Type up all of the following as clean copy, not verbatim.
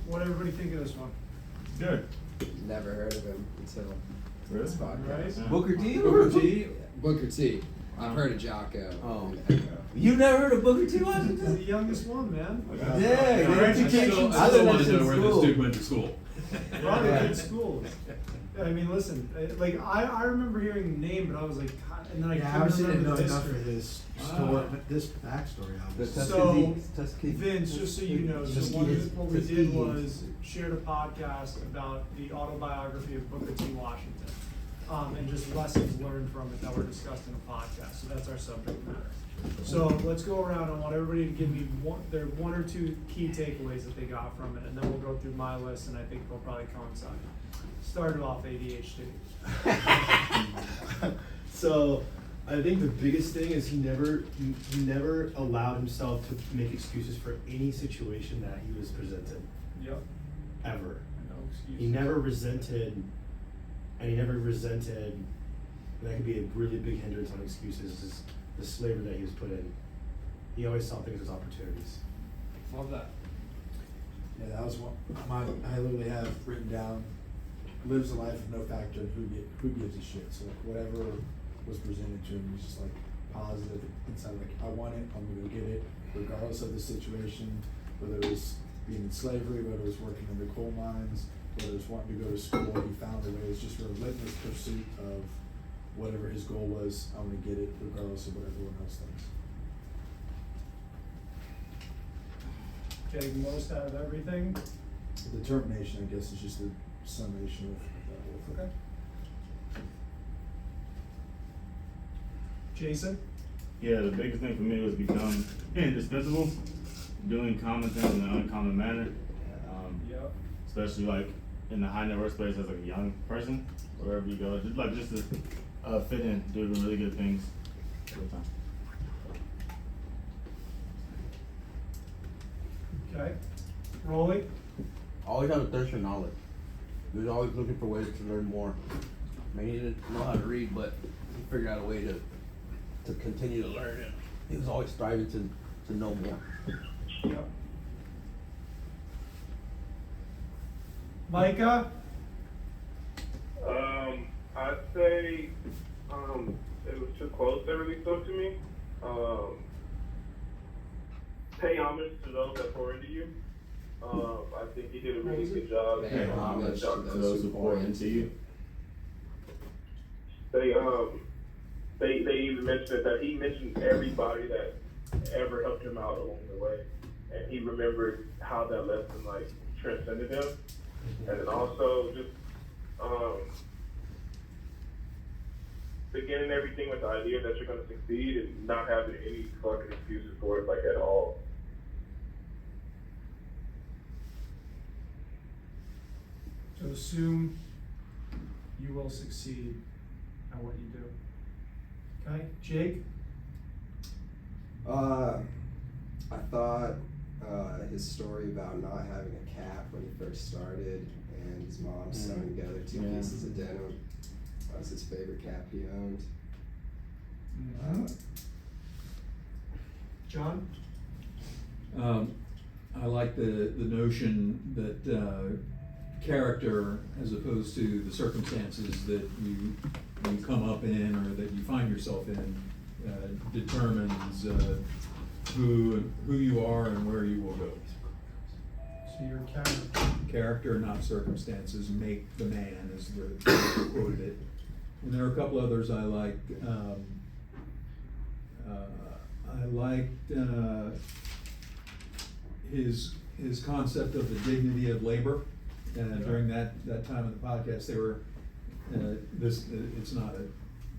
What everybody think of this one? Good. Never heard of him until Really? this podcast. Right? Yeah. Booker T? Booker T. Booker T. I've heard of Jocko. Oh. and Echo. You never heard of Booker T. He's the Washington? youngest one, man. Yeah, Alright, education. I still want to know in where school. this dude went to school. A lot of good schools. I mean, listen, like I remember hearing the name, but I was like, God, and then I Yeah, I couldn't obviously didn't remember know the enough for history. this story, this backstory, The obviously. So, Vince, just so you know, so what we did was shared a podcast about the autobiography of Booker T. Washington, and just lessons learned from it that were discussed in a podcast. So that's our subject matter. So let's go around. I want everybody to give me one or two key takeaways that they got from it, and then we'll go through my list, and I think they'll probably coincide. Started off ADHD. So I think the biggest thing is he never allowed himself to make excuses for any situation that he was presented, Yep. ever. No excuse. He never resented, and that could be a really big hindrance on excuses, is the slavery that he was put in. He always saw things as opportunities. Love that. Yeah, that was one, I literally have written down, lives a life of no factor in who gives a shit. So like whatever was presented to him, he's just like positive inside, like I want it, I'm gonna go get it, regardless of the situation, whether it was being in slavery, whether it was working in the coal mines, whether it was wanting to go to school, he found a way. It was just a relentless pursuit of whatever his goal was, I'm gonna get it regardless of what everyone else thinks. Getting the most out of everything. Determination, I guess, is just the summation of that whole thing. Okay. Jason? Yeah, the biggest thing for me was become indispensable, doing common things in an uncommon manner. Yep. Especially like in the high net worth space as like a young person, wherever you go, just to fit in, doing really good things all the time. Okay. Rolly? Always have a thirst for knowledge. He was always looking for ways to learn more. I mean, he didn't know how to read, but he figured out a way to continue to learn it. He was always striving to know more. Yep. Micah? I'd say it was too close that really spoke to me. Pay homage to those that pour into you. I think he did a really good job. Pay homage to Those who pour into you. They even mentioned that he mentioned everybody that ever helped him out along the way, and he remembered how that lesson like transcended him, and then also just beginning everything with the idea that you're going to succeed and not having any fucking excuses for it like at all. To assume you will succeed at what you do. Okay, Jake? I thought his story about not having a cap when he first started and his mom sewing together two Yeah. pieces of denim. That was his favorite cap he owned. John? I like the notion that character, as opposed to the circumstances that you come up in or that you find yourself in, determines who you are and where you will go. So your character. Character, not circumstances, make the man, as the quoted it. And there are a couple others I liked. I liked his concept of the dignity of labor. During that time of the podcast, they were it's not a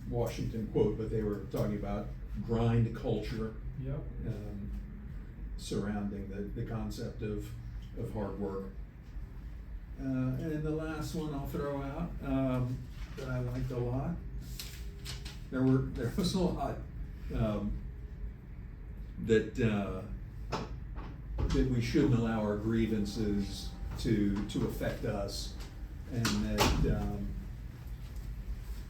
Washington quote, but they were talking about grind culture Yep. surrounding the concept of hard work. And the last one I'll throw out that I liked a lot. There was a lot that we shouldn't allow our grievances to affect us, and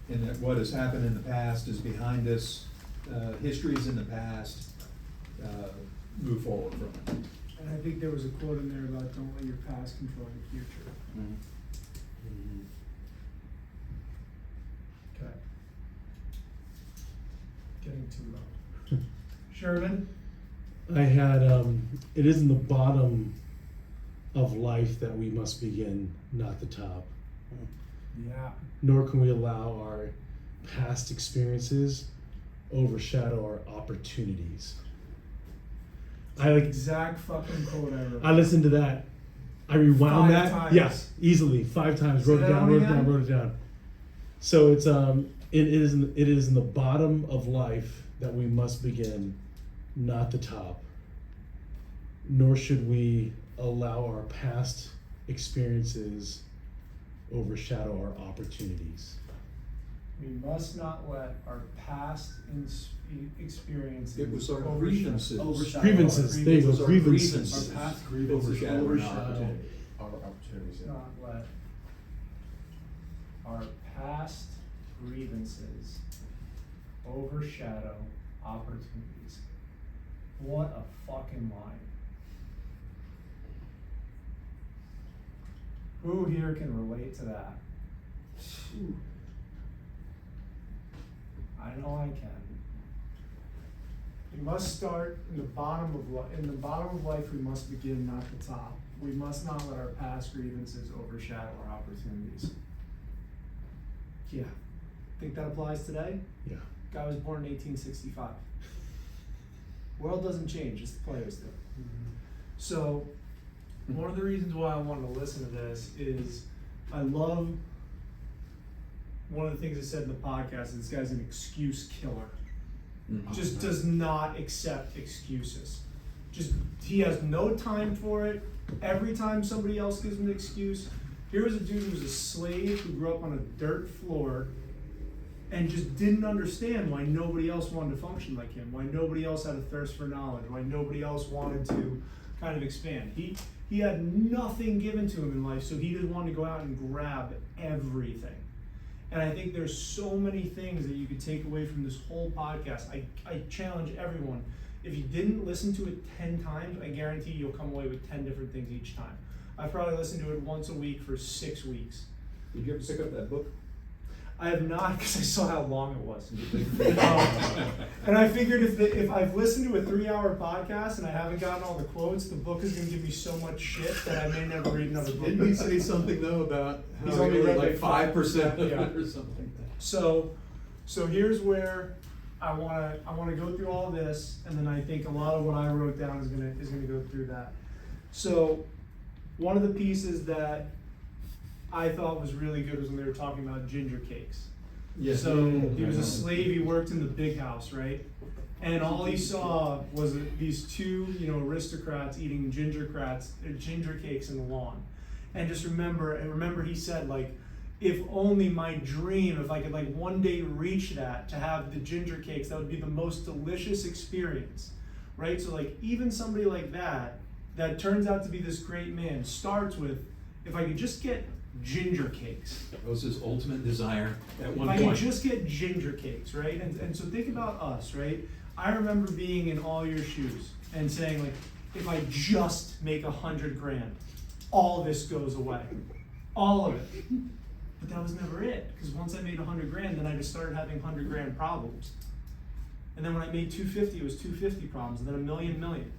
that what has happened in the past is behind us. History's in the past. Move forward from it. And I think there was a quote in there about don't let your past control your future. Okay. Getting too low. Sherman? I had, it is in the bottom of life that we must begin, not the top. Yeah. Nor can we allow our past experiences overshadow our opportunities. I like Exact fucking quote I wrote. I listened to that. I rewound 5 that. times. Yes, easily 5 times. Say Wrote it that down. one Wrote it again? down. Wrote it down. So it's it is in the bottom of life that we must begin, not the top. Nor should we allow our past experiences overshadow our opportunities. We must not let our past experiences. It was our overshadow- grievances. Overshadow. Grievances. There you go. Our Grievances. Our past grievances Overshadow our overshadow opportunity. our opportunities. Not let our past grievances overshadow opportunities. What a fucking line. Who here can relate to that? I know I can. We must start in the bottom of life. We must begin, not the top. We must not let our past grievances overshadow our opportunities. Yeah. Think that applies today? Yeah. Guy was born in 1865. World doesn't change, just the players do. So, one of the reasons why I wanted to listen to this is I love one of the things I said in the podcast is this guy's an excuse killer. Just does not accept excuses. Just, he has no time for it. Every time somebody else gives him an excuse. Here was a dude who was a slave who grew up on a dirt floor and just didn't understand why nobody else wanted to function like him, why nobody else had a thirst for knowledge, why nobody else wanted to kind of expand. He had nothing given to him in life, so he didn't want to go out and grab everything. And I think there's so many things that you could take away from this whole podcast. I challenge everyone, if you didn't listen to it 10 times, I guarantee you'll come away with 10 different things each time. I probably listened to it once a week for 6 weeks. Did you ever pick up that book? I have not, because I saw how long it was. And I figured if I've listened to a 3-hour podcast and I haven't gotten all the quotes, the book is going to give me so much shit that I may never read another book. Didn't he say something though about He's how only only read like like 5% of it yeah. or something like that? So here's where I want to go through all this, and then I think a lot of what I wrote down is gonna go through that. So one of the pieces that I thought was really good was when they were talking about ginger cakes. Yes. So he was a slave. He worked in the big house, right? And all he saw was these two, aristocrats eating ginger cakes in the lawn. And just remember he said, like, if only my dream, if I could like one day reach that, to have the ginger cakes, that would be the most delicious experience, right? So like even somebody like that turns out to be this great man, starts with, if I could just get ginger cakes. That was his ultimate desire at If one I could point. just get ginger cakes, right? And so think about us, right? I remember being in all your shoes and saying, like, if I just make 100 grand, all this goes away. All of it. But that was never it. Because once I made 100 grand, then I just started having 100 grand problems. And then when I made 250, it was 250 problems, and then a million.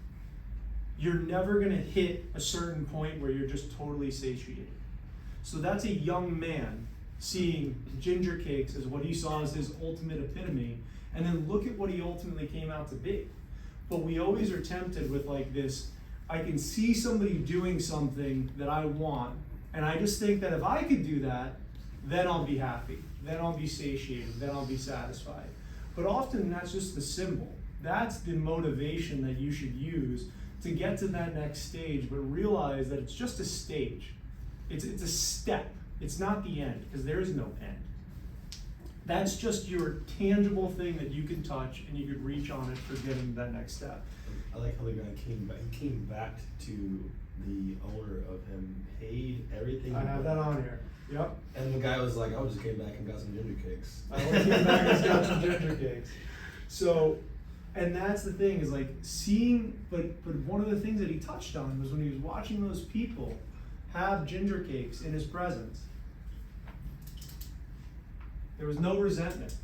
You're never gonna hit a certain point where you're just totally satiated. So that's a young man seeing ginger cakes as what he saw as his ultimate epitome, and then look at what he ultimately came out to be. But we always are tempted with like this, I can see somebody doing something that I want, and I just think that if I could do that, then I'll be happy, then I'll be satiated, then I'll be satisfied. But often that's just the symbol. That's the motivation that you should use to get to that next stage, but realize that it's just a stage. It's a step. It's not the end, because there is no end. That's just your tangible thing that you can touch and you could reach on it for getting that next step. I like how the guy came back. He came back to the owner of him, paid everything. I have that on here. Yep. And the guy was like, "I just came back and got some ginger cakes." I only came back and got some ginger cakes. So And that's the thing, is like seeing, but one of the things that he touched on was when he was watching those people have ginger cakes in his presence, there was no resentment.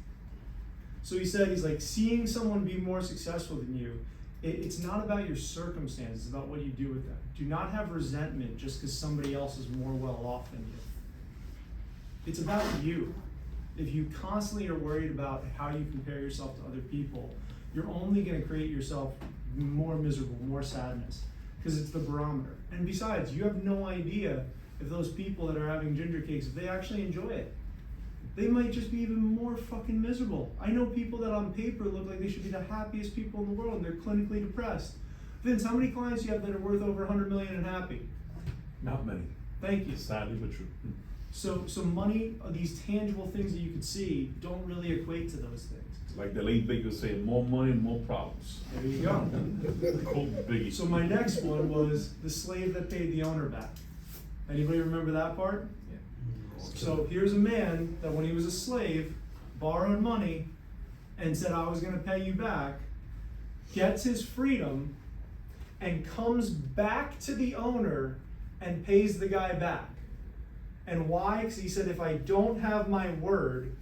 So he said, he's like, seeing someone be more successful than you, it's not about your circumstances, it's about what you do with them. Do not have resentment just because somebody else is more well off than you. It's about you. If you constantly are worried about how you compare yourself to other people, you're only going to create yourself more miserable, more sadness, because it's the barometer. And besides, you have no idea if those people that are having ginger cakes, if they actually enjoy it. They might just be even more fucking miserable. I know people that on paper look like they should be the happiest people in the world, and they're clinically depressed. Vince, how many clients do you have that are worth over 100 million and happy? Not many. Thank you. Sadly but true. So money, these tangible things that you could see, don't really equate to those things. Like the late Biggie would say, more money, more problems. There you go. Quote Biggie. So my next one was the slave that paid the owner back. Anybody remember that part? So here's a man that when he was a slave, borrowed money and said, I was gonna pay you back, gets his freedom, and comes back to the owner and pays the guy back. And why? Because he said, if I don't have my word,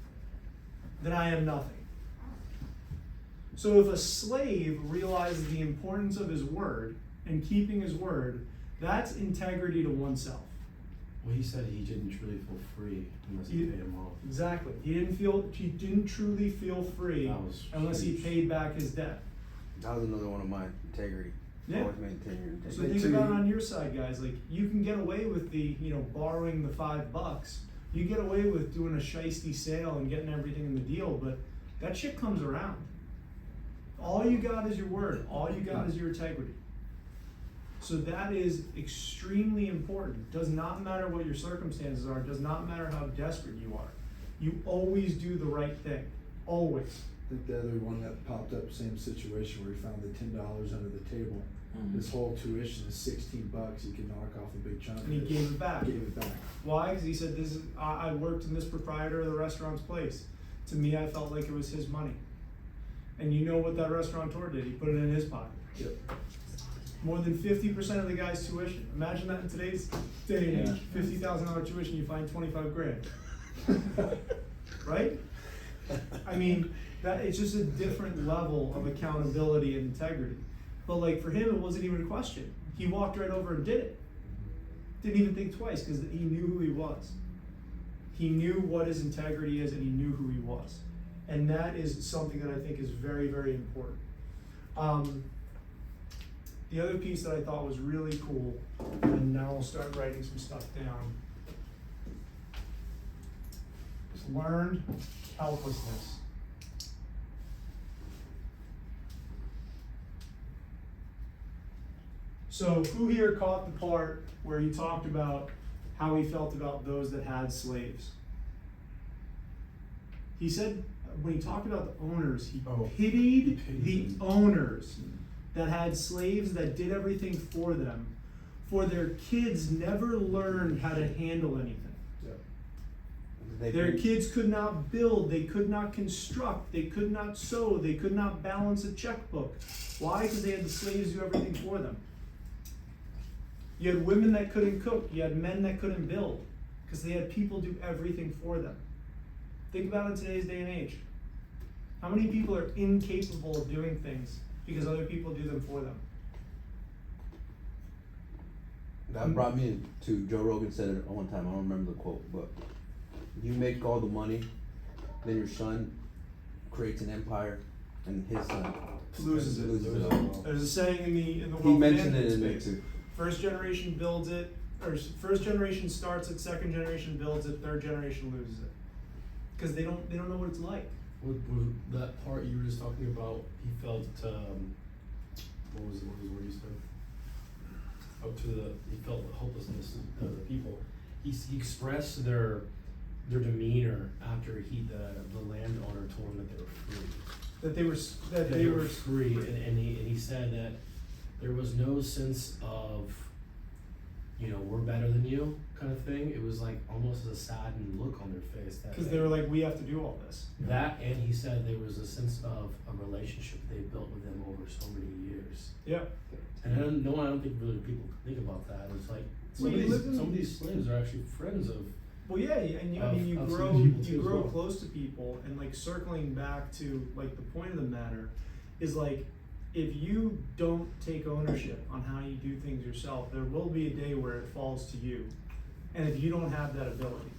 then I am nothing. So if a slave realizes the importance of his word and keeping his word, that's integrity to oneself. Well, he said he didn't truly feel free unless he paid him off. Exactly. He didn't truly feel free That was unless he huge. paid back his debt. That was another one of mine. Integrity. Yeah. Always maintain your integrity. So think about it on your side, guys. Like, you can get away with borrowing the $5. You get away with doing a shiesty sale and getting everything in the deal, but that shit comes around. All you got is your word. All you got is your integrity. So that is extremely important. Does not matter what your circumstances are. Does not matter how desperate you are. You always do the right thing. Always. I think the other one that popped up, same situation where he found the $10 under the table. His whole tuition is $16. He could knock off a big chunk. And he of it. gave it back. Gave it back. Why? Because he said, I worked in this proprietor of the restaurant's place. To me, I felt like it was his money. And you know what that restaurateur did? He put it in his pocket. Yep. More than 50% of the guy's tuition. Imagine that in today's day and age. $50,000 tuition, you find 25 grand. Right? I mean, it's just a different level of accountability and integrity. But like for him, it wasn't even a question. He walked right over and did it. Didn't even think twice because he knew who he was. He knew what his integrity is and he knew who he was. And that is something that I think is very, very important. The other piece that I thought was really cool, and now I'll start writing some stuff down, is learned helplessness. So who here caught the part where he talked about how he felt about those that had slaves? He said, when he talked about the owners, he pitied the owners that had slaves that did everything for them, for their kids never learned how to handle anything. Their kids could not build, they could not construct, they could not sew, they could not balance a checkbook. Why? Because they had the slaves do everything for them. You had women that couldn't cook, you had men that couldn't build, because they had people do everything for them. Think about it in today's day and age. How many people are incapable of doing things because other people do them for them? That brought me to Joe Rogan said it one time. I don't remember the quote, but you make all the money, then your son creates an empire, and his son Loses it. Loses it all. There's a saying in the He wealth mentioned it management in there space. too. First generation builds it, or first generation starts it, second generation builds it, third generation loses it. Because they don't know what it's like. With that part you were just talking about, he felt, what was the word you said? He felt the hopelessness of the people. He expressed their demeanor after the landowner told him that they were free. That they were free, and he said that there was no sense of, you know, we're better than you kind of thing. It was like almost a saddened look on their face. Because they were like, we have to do all this. that, and he said there was a sense of a relationship they built with them over so many years. Yeah. And I don't think really people think about that. It's like Well, you live in- some of these slaves are actually friends of. Well, yeah, and I mean, you Of grow, some people too you as grow well. close to people, and like circling back to like the point of the matter is like, if you don't take ownership on how you do things yourself, there will be a day where it falls to you. And if you don't have that ability,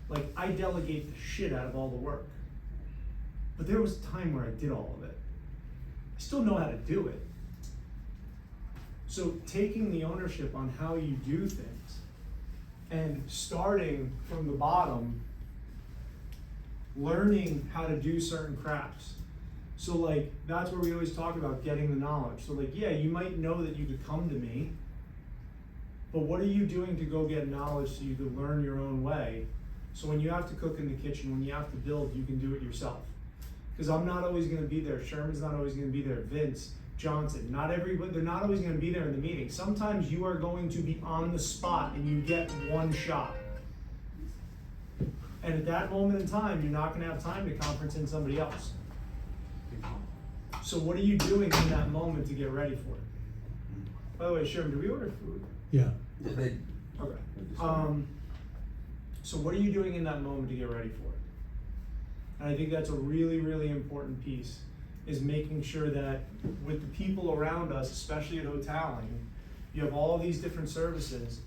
like I delegate the shit out of all the work, but there was a time where I did all of it. I still know how to do it. So taking the ownership on how you do things and starting from the bottom, learning how to do certain crafts. So like, that's where we always talk about getting the knowledge. So like, yeah, you might know that you could come to me, but what are you doing to go get knowledge so you can learn your own way? So when you have to cook in the kitchen, when you have to build, you can do it yourself. Because I'm not always gonna be there, Sherman's not always gonna be there, Vince, Johnson, not everybody, they're not always gonna be there in the meeting. Sometimes you are going to be on the spot and you get one shot. And at that moment in time, you're not gonna have time to conference in somebody else. So what are you doing in that moment to get ready for it? By the way, Sherman, did we order food? Yeah. They- Okay. So what are you doing in that moment to get ready for it? And I think that's a really, really important piece, is making sure that with the people around us, especially at Hotaling, you have all these different services,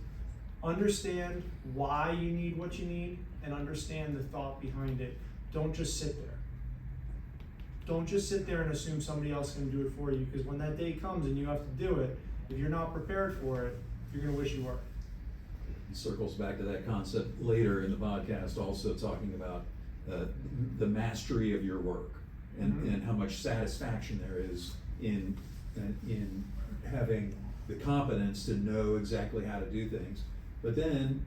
understand why you need what you need and understand the thought behind it. Don't just sit there. Don't just sit there and assume somebody else can do it for you, because when that day comes and you have to do it, if you're not prepared for it, you're gonna wish you were. It circles back to that concept later in the podcast, also talking about the mastery of your work and how much satisfaction there is in having the competence to know exactly how to do things. But then,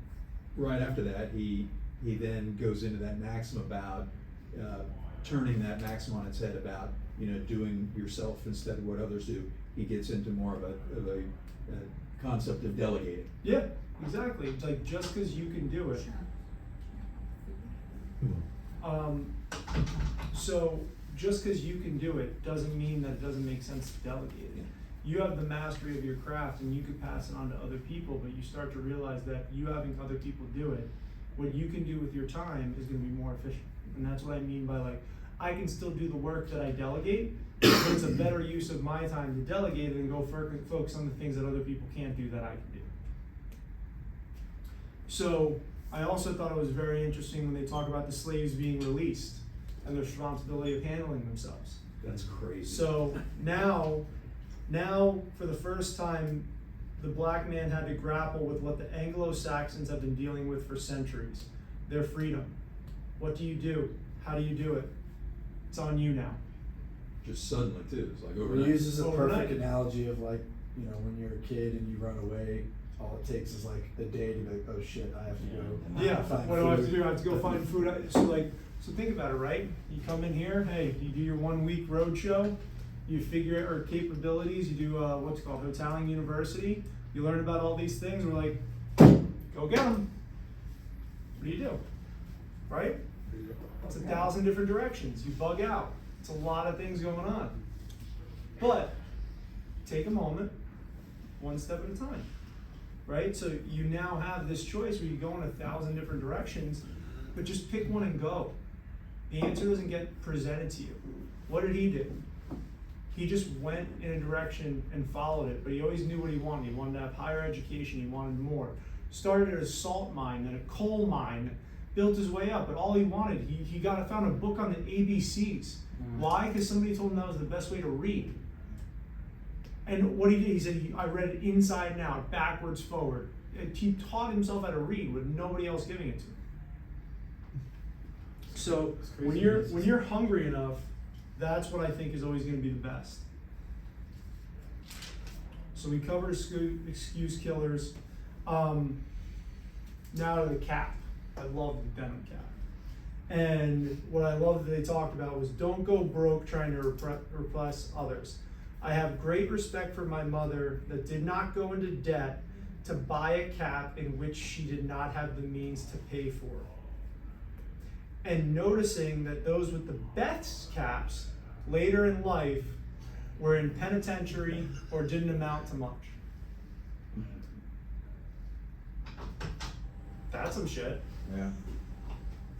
right after that, he then goes into that maxim about turning that maxim on its head about, you know, doing yourself instead of what others do. He gets into more of a concept of delegating. Yeah, exactly. It's like, just because you can do it. So just because you can do it doesn't mean that it doesn't make sense to delegate it. You have the mastery of your craft and you could pass it on to other people, but you start to realize that you having other people do it, what you can do with your time is gonna be more efficient. And that's what I mean by like, I can still do the work that I delegate, but it's a better use of my time to delegate it and go focus on the things that other people can't do that I can do. So I also thought it was very interesting when they talk about the slaves being released and the responsibility of handling themselves. That's crazy. So now for the first time, the black man had to grapple with what the Anglo-Saxons have been dealing with for centuries, their freedom. What do you do? How do you do it? It's on you now. Just suddenly too, it's like He overnight. uses a Overnight. perfect analogy of like, you know, when you're a kid and you run away, all it takes is like a day to be like, oh shit, I have to go. Yeah, find what do I have to food. do? I have to go find food. So think about it, right? You come in here, hey, you do your 1 week road show, you figure out our capabilities, you do what's called Hotaling University, you learn about all these things, we're like, go get them. What do you do? Right? It's 1,000 different directions. You bug out. It's a lot of things going on. But take a moment, one step at a time. Right? So you now have this choice where you go in 1,000 different directions, but just pick one and go. The answer doesn't get presented to you. What did he do? He just went in a direction and followed it, but he always knew what he wanted. He wanted to have higher education, he wanted more. Started at a salt mine, then a coal mine, built his way up, but all he wanted, he found a book on the ABCs. Why? Because somebody told him that was the best way to read. And what he did, he said, I read it inside and out, backwards, forward. And he taught himself how to read with nobody else giving it to him. So when you're hungry enough, that's what I think is always going to be the best. So we covered excuse killers. Now to the cap. I love the denim cap. And what I love that they talked about was don't go broke trying to repress others. I have great respect for my mother that did not go into debt to buy a cap in which she did not have the means to pay for. And noticing that those with the best caps later in life were in penitentiary or didn't amount to much. That's some shit. Yeah.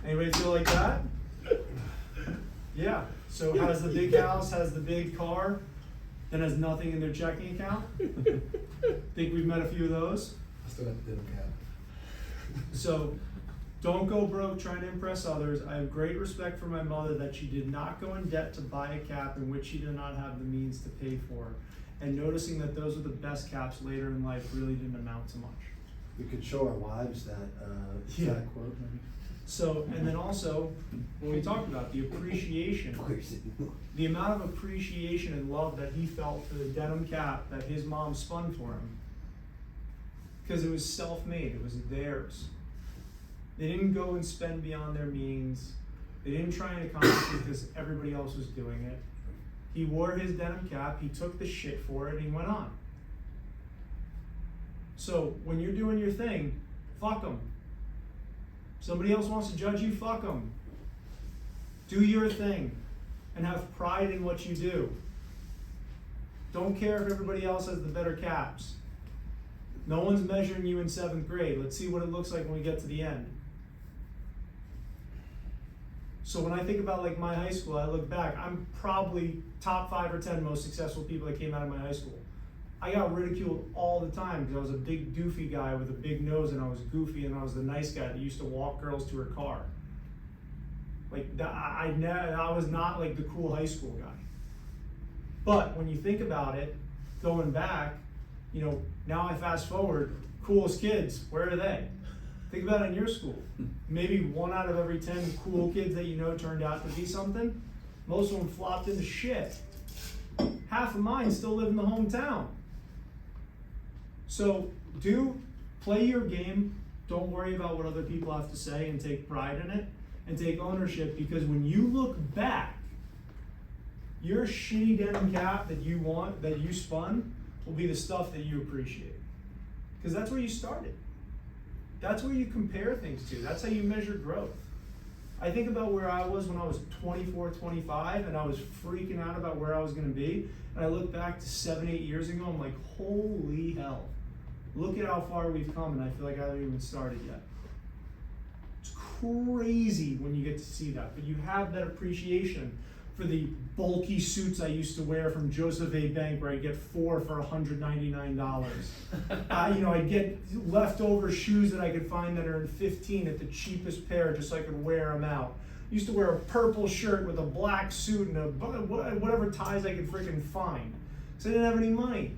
Anybody feel like that? Yeah. So has the big house, has the big car, then has nothing in their checking account? Think we've met a few of those? I still got the denim cap. So don't go broke trying to impress others. I have great respect for my mother that she did not go in debt to buy a cap in which she did not have the means to pay for. And noticing that those were the best caps later in life really didn't amount to much. We could show our wives that, Yeah. that quote maybe. So, and then also, when we talked about the appreciation, the amount of appreciation and love that he felt for the denim cap that his mom spun for him, because it was self-made, it was theirs. They didn't go and spend beyond their means. They didn't try and accomplish it because everybody else was doing it. He wore his denim cap, he took the shit for it, and he went on. So, when you're doing your thing, fuck them. Somebody else wants to judge you, fuck them. Do your thing and have pride in what you do. Don't care if everybody else has the better caps. No one's measuring you in 7th grade. Let's see what it looks like when we get to the end. So when I think about like my high school, I look back, I'm probably top 5 or 10 most successful people that came out of my high school. I got ridiculed all the time because I was a big doofy guy with a big nose and I was goofy and I was the nice guy that used to walk girls to her car. Like I was not like the cool high school guy. But when you think about it, going back, you know, now I fast forward, coolest kids, where are they? Think about it in your school. Maybe 1 out of every 10 cool kids that you know turned out to be something. Most of them flopped into shit. Half of mine still live in the hometown. So play your game. Don't worry about what other people have to say and take pride in it and take ownership, because when you look back, your shitty denim cap that you spun will be the stuff that you appreciate. Because that's where you started. That's where you compare things to. That's how you measure growth. I think about where I was when I was 24, 25, and I was freaking out about where I was going to be. And I look back to 7, 8 years ago, I'm like, holy hell. Look at how far we've come, and I feel like I haven't even started yet. It's crazy when you get to see that, but you have that appreciation for the bulky suits I used to wear from Joseph A. Bank, where I'd get 4 for $199. I'd get leftover shoes that I could find that are in 15 at the cheapest pair, just so I could wear them out. I used to wear a purple shirt with a black suit and whatever ties I could freaking find, because I didn't have any money.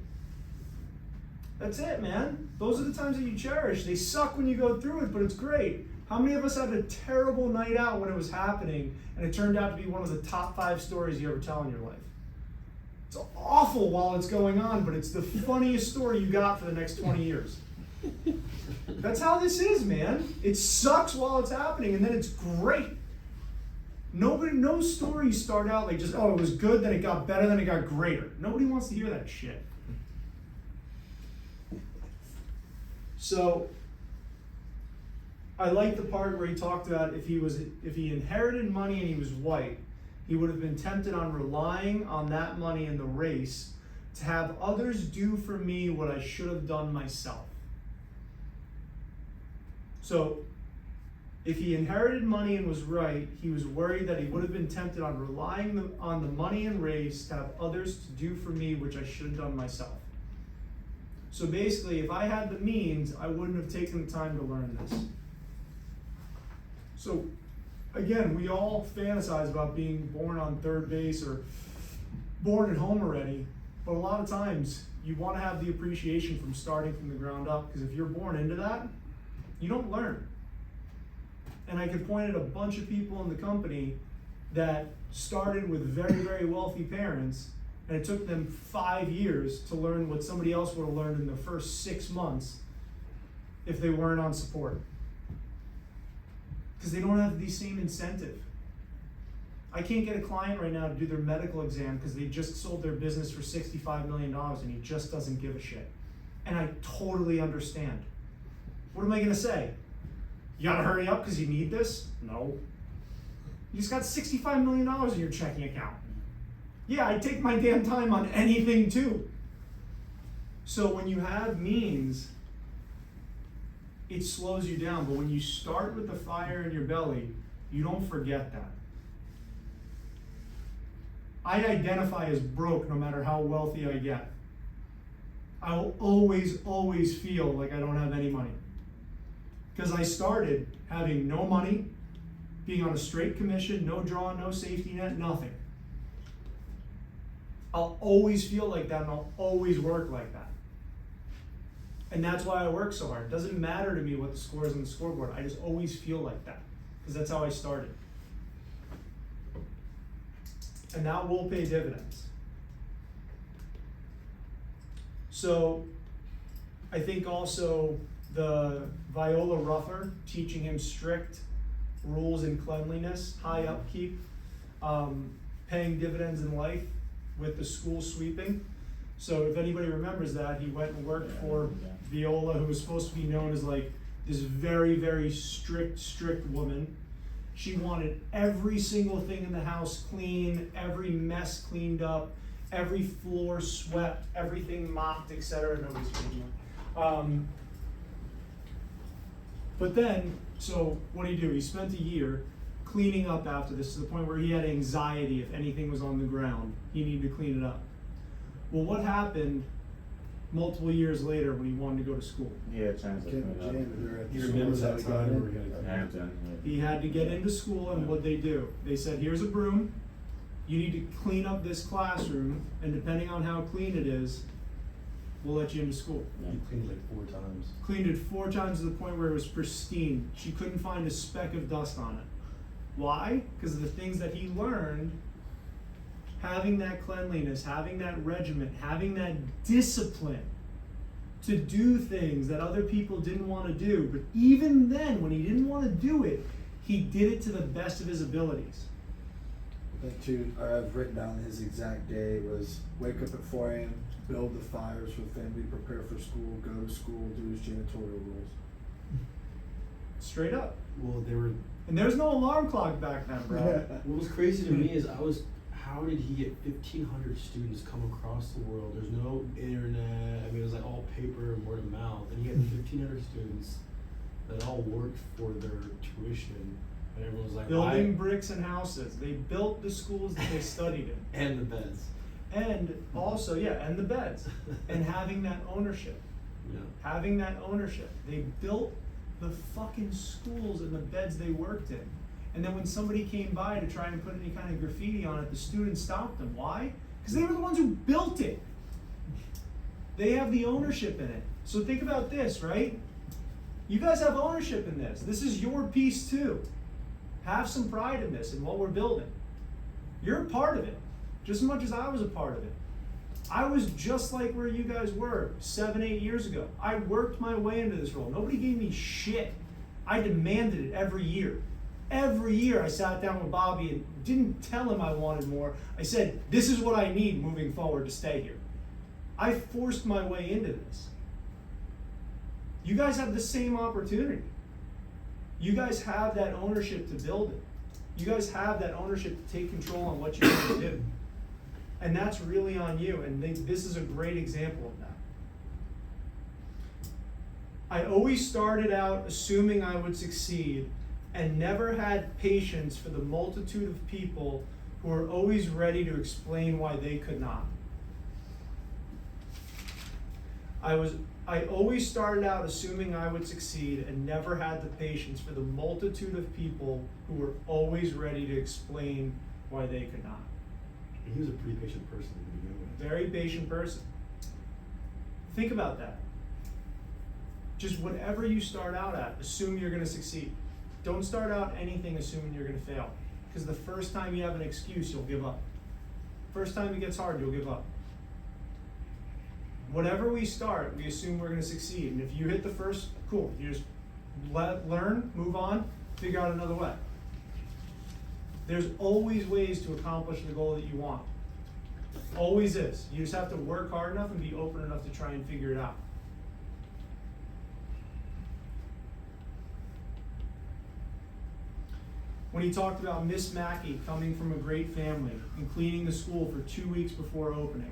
That's it, man. Those are the times that you cherish. They suck when you go through it, but it's great. How many of us had a terrible night out when it was happening, and it turned out to be one of the top 5 stories you ever tell in your life? It's awful while it's going on, but it's the funniest story you got for the next 20 years. That's how this is, man. It sucks while it's happening, and then it's great. No stories start out like just, oh, it was good, then it got better, then it got greater. Nobody wants to hear that shit. So, I like the part where he talked about if he inherited money and he was white, he would have been tempted on relying on that money in the race to have others do for me what I should have done myself. So, if he inherited money and was right, he was worried that he would have been tempted on relying on the money and race to have others to do for me which I should have done myself. So basically, if I had the means, I wouldn't have taken the time to learn this. So, again, we all fantasize about being born on third base or born at home already, but a lot of times you want to have the appreciation from starting from the ground up, because if you're born into that, you don't learn. And I could point at a bunch of people in the company that started with very, very wealthy parents, and it took them 5 years to learn what somebody else would have learned in the first 6 months if they weren't on support. Because they don't have the same incentive. I can't get a client right now to do their medical exam because they just sold their business for $65 million and he just doesn't give a shit. And I totally understand. What am I gonna say? You gotta hurry up because you need this? No. You just got $65 million in your checking account. Yeah, I take my damn time on anything too. So when you have means, it slows you down. But when you start with the fire in your belly, you don't forget that. I identify as broke no matter how wealthy I get. I will always feel like I don't have any money. Because I started having no money, being on a straight commission, no draw, no safety net, nothing. I'll always feel like that and I'll always work like that. And that's why I work so hard. It doesn't matter to me what the score is on the scoreboard. I just always feel like that. Because that's how I started. And that will pay dividends. So I think also the Viola Ruffer, teaching him strict rules and cleanliness, high upkeep, paying dividends in life with the school sweeping. So if anybody remembers that, he went and worked for Viola, who was supposed to be known as like this very strict woman. She wanted every single thing in the house clean, every mess cleaned up, every floor swept, everything mopped, etc. Nobody's cleaning. But then, so what did he do? He spent a year cleaning up after this to the point where he had anxiety if anything was on the ground. He needed to clean it up. Well, what happened multiple years later when he wanted to go to school? He had a chance to clean it up. He remembers that time where we got Hampton, He had to get into school, and what they do? They said, here's a broom, you need to clean up this classroom, and depending on how clean it is, we'll let you into school. He cleaned it like 4 times. Cleaned it 4 times to the point where it was pristine. She couldn't find a speck of dust on it. Why? Because of the things that he learned, having that cleanliness, having that regiment, having that discipline to do things that other people didn't want to do. But even then, when he didn't want to do it, he did it to the best of his abilities. I think too, I've written down his exact day was wake up at 4 a.m., build the fires for the family, prepare for school, go to school, do his janitorial rules. Straight up. Well, they were. And there's no alarm clock back then, bro. What was crazy to me is how did he get 1,500 students come across the world? There's no internet. I mean, it was like all paper and word of mouth. And he had 1,500 students that all worked for their tuition. And everyone was like, Building bricks and houses. They built the schools that they studied in. And the beds. And also, and the beds. And having that ownership. Yeah. Having that ownership. They built the fucking schools and the beds they worked in. And then when somebody came by to try and put any kind of graffiti on it, the students stopped them. Why? Because they were the ones who built it. They have the ownership in it. So think about this, right? You guys have ownership in this. This is your piece too. Have some pride in this and what we're building. You're a part of it, just as much as I was a part of it. I was just like where you guys were 7-8 years ago. I worked my way into this role. Nobody gave me shit. I demanded it every year. Every year I sat down with Bobby and didn't tell him I wanted more. I said, this is what I need moving forward to stay here. I forced my way into this. You guys have the same opportunity. You guys have that ownership to build it. You guys have that ownership to take control on what you want to do. And that's really on you, and this is a great example of that. I always started out assuming I would succeed and never had patience for the multitude of people who are always ready to explain why they could not. I always started out assuming I would succeed and never had the patience for the multitude of people who were always ready to explain why they could not. He was a pretty patient person to begin with. Very patient person. Think about that. Just whatever you start out at, assume you're going to succeed. Don't start out anything assuming you're going to fail. Because the first time you have an excuse, you'll give up. First time it gets hard, you'll give up. Whatever we start, we assume we're going to succeed. And if you hit the first, cool. You just learn, move on, figure out another way. There's always ways to accomplish the goal that you want. Always is. You just have to work hard enough and be open enough to try and figure it out. when he talked about Miss Mackey coming from a great family and cleaning the school for 2 weeks before opening.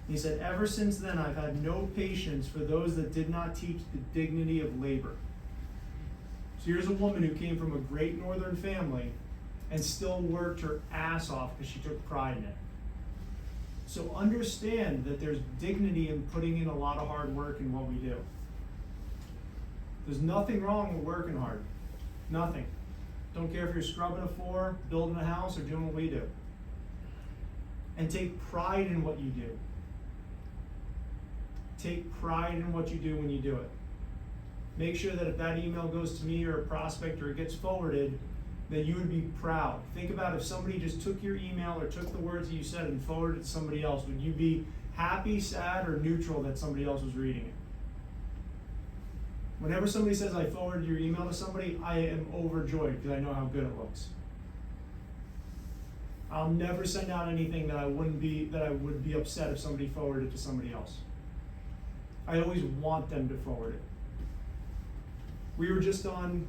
He said, ever since then, I've had no patience for those that did not teach the dignity of labor. So here's a woman who came from a great northern family and still worked her ass off because she took pride in it. So understand that there's dignity in putting in a lot of hard work in what we do. There's nothing wrong with working hard. Nothing. Don't care if you're scrubbing a floor, building a house, or doing what we do. And take pride in what you do. Take pride in what you do when you do it. Make sure that if that email goes to me or a prospect or it gets forwarded, that you would be proud. Think about if somebody just took your email or took the words that you said and forwarded it to somebody else. Would you be happy, sad, or neutral that somebody else was reading it? Whenever somebody says I forwarded your email to somebody, I am overjoyed because I know how good it looks. I'll never send out anything that I would be upset if somebody forwarded it to somebody else. I always want them to forward it. We were just on,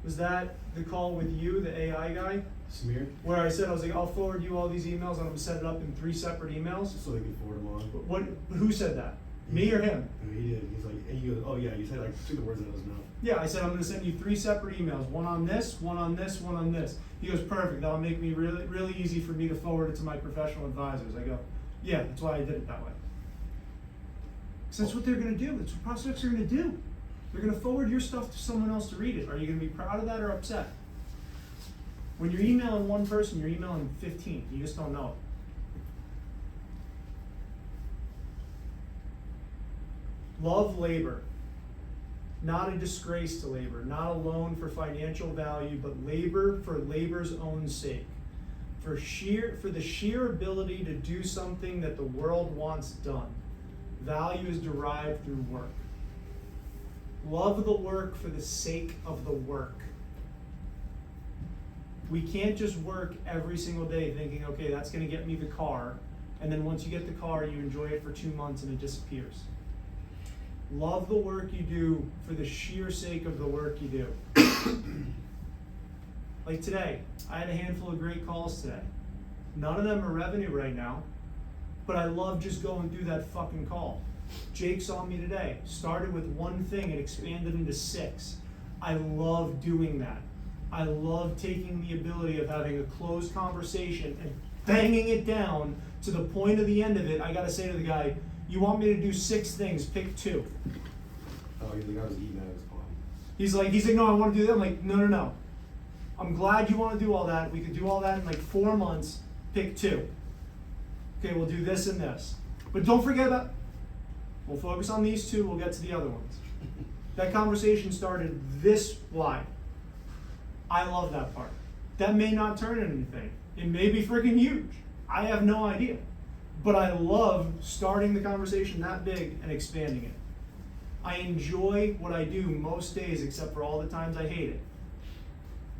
was that the call with you, the AI guy? Samir, Where I said, I was like, I'll forward you all these emails and I'm gonna set it up in 3 separate emails. so they can forward them on. Who said that? Me or him? And he did. He's like, and you goes, oh yeah, you said like took the words out of his mouth. Yeah, I said, I'm gonna send you 3 separate emails, one on this, one on this, one on this. He goes, perfect, that'll make me really, really easy for me to forward it to my professional advisors. I go, yeah, that's why I did it that way. Because that's what they're gonna do, that's what prospects are gonna do. They're gonna forward your stuff to someone else to read it. Are you gonna be proud of that or upset? When you're emailing one person, you're emailing 15, you just don't know it. Love labor. Not a disgrace to labor, not a loan for financial value, but labor for labor's own sake. For the sheer ability to do something that the world wants done. Value is derived through work. Love the work for the sake of the work. We can't just work every single day thinking, okay, that's gonna get me the car, and then once you get the car, you enjoy it for 2 months and it disappears. Love the work you do for the sheer sake of the work you do. Like today, I had a handful of great calls today. None of them are revenue right now, but I love just going through that fucking call. Jake saw me today, started with 1 thing and expanded into 6. I love doing that. I love taking the ability of having a closed conversation and banging it down to the point of the end of it. I gotta say to the guy, you want me to do 6 things, pick 2. Oh, the guy was eating at his palm. He's like, no, I want to do that. I'm like, no. I'm glad you want to do all that. We could do all that in like 4 months, pick 2. Okay, we'll do this and this. But don't forget about, we'll focus on these 2, we'll get to the other ones. That conversation started this wide. I love that part. That may not turn into anything. It may be freaking huge. I have no idea. But I love starting the conversation that big and expanding it. I enjoy what I do most days except for all the times I hate it.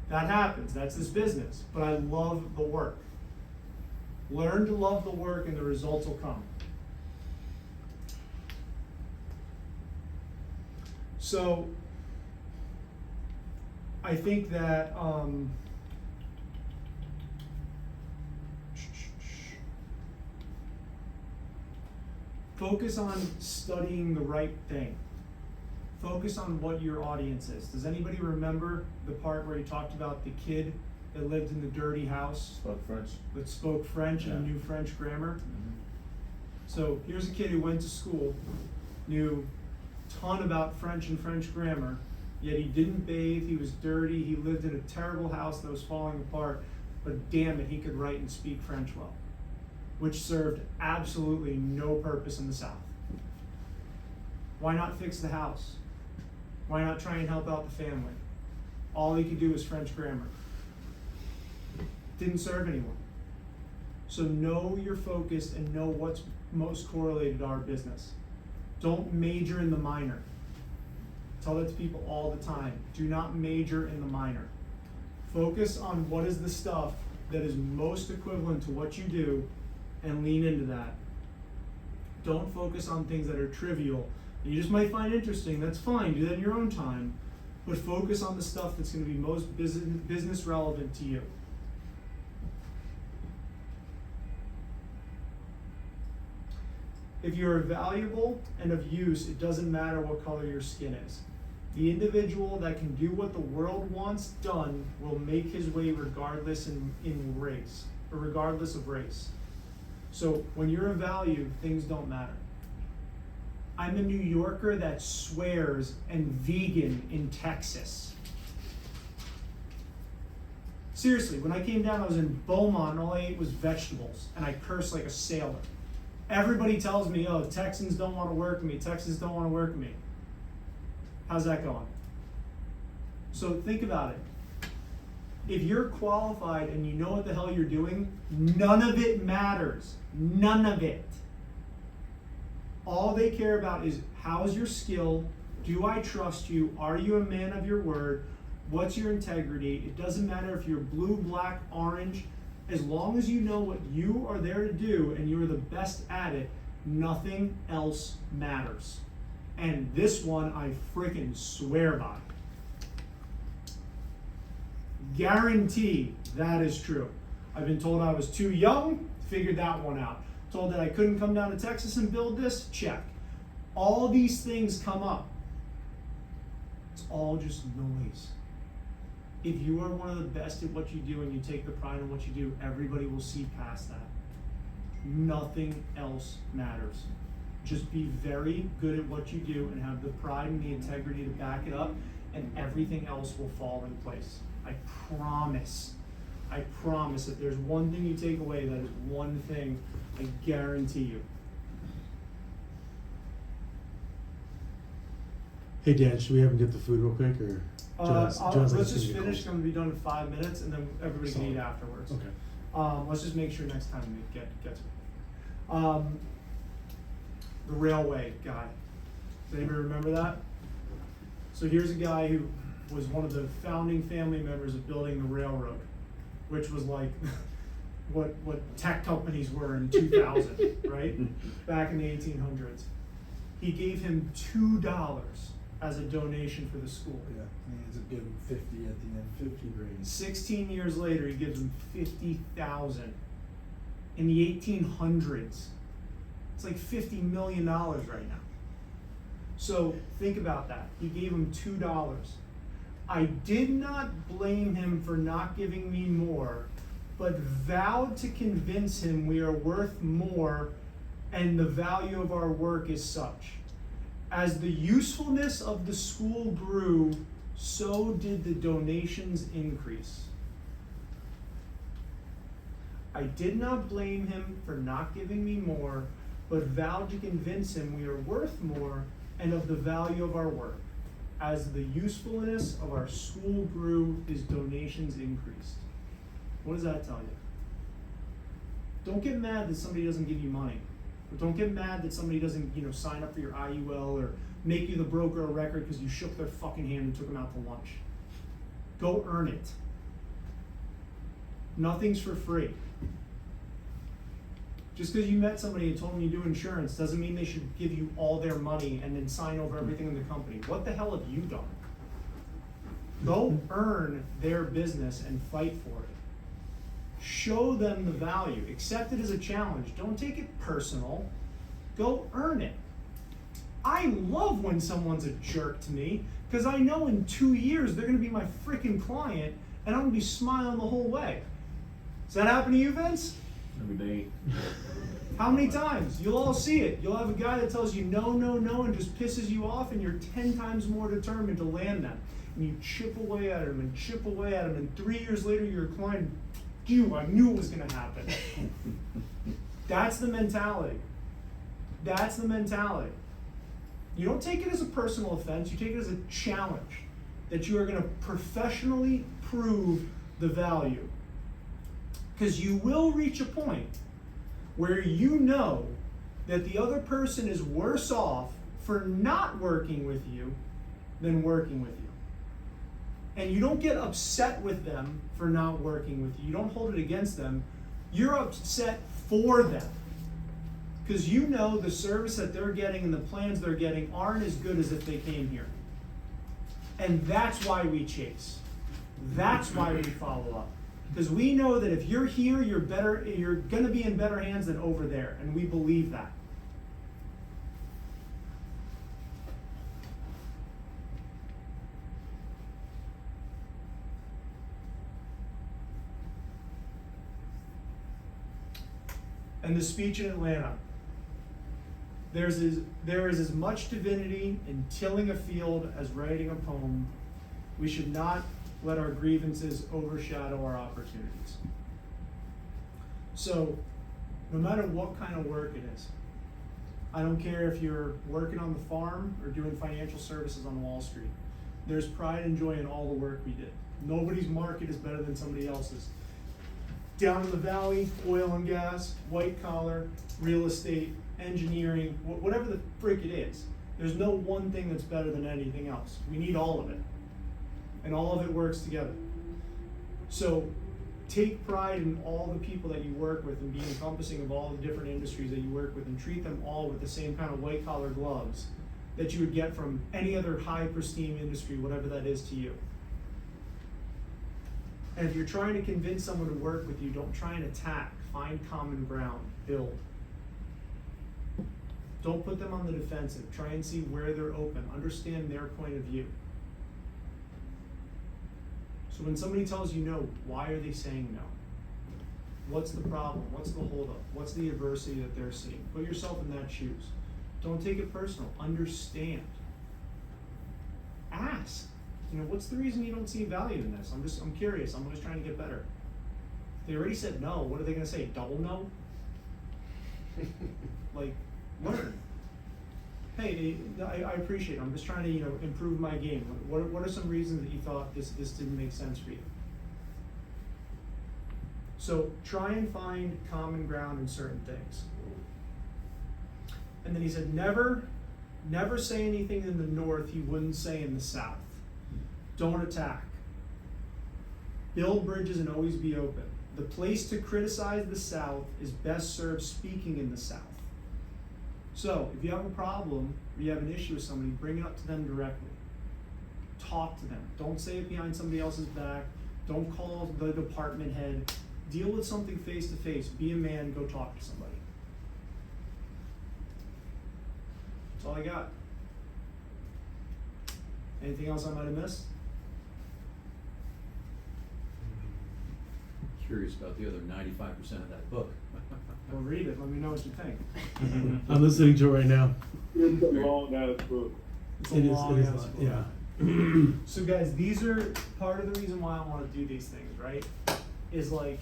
That happens, that's this business, but I love the work. Learn to love the work and the results will come. So, I think that, focus on studying the right thing. Focus on what your audience is. Does anybody remember the part where he talked about the kid that lived in the dirty house? Spoke French. That spoke French and knew French grammar? So here's a kid who went to school, knew a ton about French and French grammar, yet he didn't bathe, he was dirty, he lived in a terrible house that was falling apart, but damn it, he could write and speak French well, which served absolutely no purpose in the South. Why not fix the house? Why not try and help out the family? All he could do was French grammar. Didn't serve anyone. So know your focus and know what's most correlated to our business. Don't major in the minor. Tell that to people all the time. Do not major in the minor. Focus on what is the stuff that is most equivalent to what you do and lean into that. Don't focus on things that are trivial. You just might find interesting, that's fine, do that in your own time. but focus on the stuff that's going to be most business relevant to you. If you're valuable and of use, it doesn't matter what color your skin is. The individual that can do what the world wants done will make his way regardless in race, or regardless of race. So when you're of value, things don't matter. I'm a New Yorker that swears and vegan in Texas. Seriously, when I came down, I was in Beaumont and all I ate was vegetables, and I cursed like a sailor. Everybody tells me, oh, Texans don't want to work with me, Texans don't want to work with me. How's that going? So think about it. If you're qualified and you know what the hell you're doing, none of it matters. None of it. All they care about is how's your skill? Do I trust you? Are you a man of your word? What's your integrity? It doesn't matter if you're blue, black, orange. As long as you know what you are there to do and you are the best at it, nothing else matters. And this one I freaking swear by. Guarantee that is true. I've been told I was too young, figured that one out. Told that I couldn't come down to Texas and build this, check. All these things come up. It's all just noise. If you are one of the best at what you do and you take the pride in what you do, everybody will see past that. Nothing else matters. Just be very good at what you do and have the pride and the integrity to back it up, and everything else will fall in place. I promise. I promise. If there's one thing you take away, that is one thing, I guarantee you. Hey Dan, should we have him get the food real quick, or John's like Let's it's just gonna get finish. cold. I'm gonna be done in 5 minutes, and then everybody can eat Solid. afterwards. Okay. Let's just make sure next time we get to it. The railway guy. Does anybody remember that? So here's a guy who was one of the founding family members of building the railroad, which was like what tech companies were in 2000, right? Back in the 1800s. He gave him $2 as a donation for the school. Yeah, he ends up giving 50 at the end, 50 grand. 16 years later, he gives him 50,000. In the 1800s, it's like $50 million right now. So think about that. He gave him $2. I did not blame him for not giving me more, but vowed to convince him we are worth more and the value of our work is such. As the usefulness of the school grew, so did the donations increase. I did not blame him for not giving me more, but vowed to convince him we are worth more and of the value of our work. As the usefulness of our school grew, his donations increased. What does that tell you? Don't get mad that somebody doesn't give you money. But don't get mad that somebody doesn't, sign up for your IUL or make you the broker of record because you shook their fucking hand and took them out to lunch. Go earn it. Nothing's for free. Just because you met somebody and told them you do insurance doesn't mean they should give you all their money and then sign over everything in the company. What the hell have you done? Go earn their business and fight for it. Show them the value. Accept it as a challenge. Don't take it personal. Go earn it. I love when someone's a jerk to me because I know in 2 years they're going to be my freaking client and I'm going to be smiling the whole way. Does that happen to you, Vince? Every day. How many times? You'll all see it. You'll have a guy that tells you no, no, no, and just pisses you off, and you're 10 times more determined to land them. And you chip away at him and chip away at him, and 3 years later you're a client. I knew it was going to happen. That's the mentality. That's the mentality. You don't take it as a personal offense. You take it as a challenge that you are going to professionally prove the value. Because you will reach a point where you know that the other person is worse off for not working with you than working with you. And you don't get upset with them for not working with you. You don't hold it against them. You're upset for them. Because you know the service that they're getting and the plans they're getting aren't as good as if they came here. And that's why we chase. That's why we follow up. Because we know that if you're here, you're gonna be in better hands than over there, and we believe that. And the speech in Atlanta. There is as much divinity in tilling a field as writing a poem. We should not let our grievances overshadow our opportunities. So, no matter what kind of work it is, I don't care if you're working on the farm or doing financial services on Wall Street, there's pride and joy in all the work we did. Nobody's market is better than somebody else's. Down in the valley, oil and gas, white collar, real estate, engineering, whatever the frick it is. There's no one thing that's better than anything else. We need all of it. And all of it works together. So take pride in all the people that you work with and be encompassing of all the different industries that you work with, and treat them all with the same kind of white collar gloves that you would get from any other high pristine industry, whatever that is to you. And if you're trying to convince someone to work with you, don't try and attack. Find common ground. Build. Don't put them on the defensive. Try and see where they're open. Understand their point of view. So when somebody tells you no, why are they saying no? What's the problem? What's the holdup? What's the adversity that they're seeing? Put yourself in that shoes. Don't take it personal. Understand. Ask. You know, what's the reason you don't see value in this? I'm curious. I'm just trying to get better. They already said no. What are they going to say? Double no? Like, learn. Hey, I appreciate it. I'm just trying to, improve my game. What are some reasons that you thought this didn't make sense for you? So try and find common ground in certain things. And then he said, never say anything in the north he wouldn't say in the south. Don't attack. Build bridges and always be open. The place to criticize the South is best served speaking in the South. So, if you have a problem or you have an issue with somebody, bring it up to them directly. Talk to them. Don't say it behind somebody else's back. Don't call the department head. Deal with something face to face. Be a man, go talk to somebody. That's all I got. Anything else I might have missed? Curious about the other 95% of that book. Well, read it. Let me know what you think. I'm listening to it right now. It's a long ass book. It's a It is, long ass book. yeah. So guys, these are part of the reason why I want to do these things, right? Is like,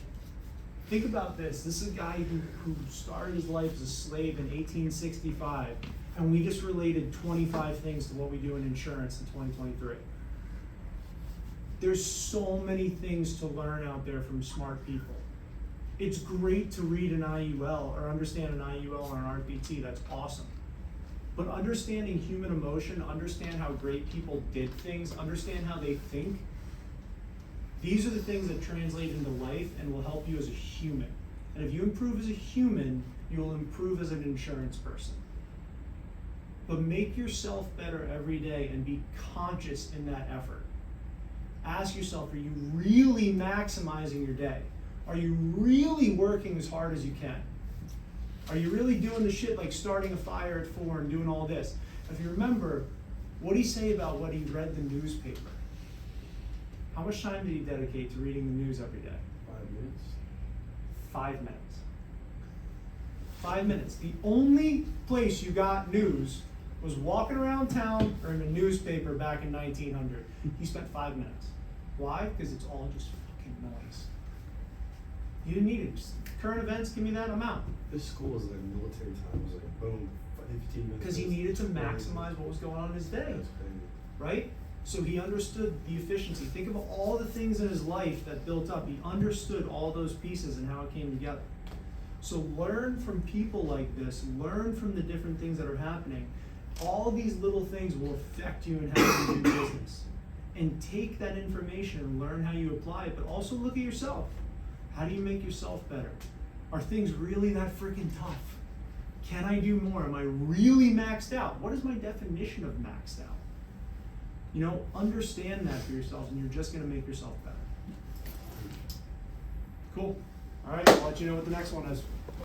think about this. This is a guy who started his life as a slave in 1865, and we just related 25 things to what we do in insurance in 2023. There's so many things to learn out there from smart people. It's great to read an IUL or understand an IUL or an RPT, that's awesome. But understanding human emotion, understand how great people did things, understand how they think, these are the things that translate into life and will help you as a human. And if you improve as a human, you'll improve as an insurance person. But make yourself better every day and be conscious in that effort. Ask yourself, are you really maximizing your day? Are you really working as hard as you can? Are you really doing the shit like starting a fire at 4 and doing all this? If you remember, what did he say about what he read the newspaper? How much time did he dedicate to reading the news every day? 5 minutes. 5 minutes. 5 minutes. The only place you got news was walking around town or in a newspaper back in 1900. He spent 5 minutes. Why? Because it's all just fucking noise. You didn't need it. Just current events, give me that amount. This school was like military time. It was like boom, 15 minutes. Because he needed to maximize what was going on in his day, That's crazy. right? So he understood the efficiency. Think of all the things in his life that built up. He understood all those pieces and how it came together. So learn from people like this. Learn from the different things that are happening. All these little things will affect you in how you do business. And take that information and learn how you apply it, but also look at yourself. How do you make yourself better? Are things really that freaking tough? Can I do more? Am I really maxed out? What is my definition of maxed out? You know, understand that for yourselves, and you're just gonna make yourself better. Cool. All right, I'll let you know what the next one is.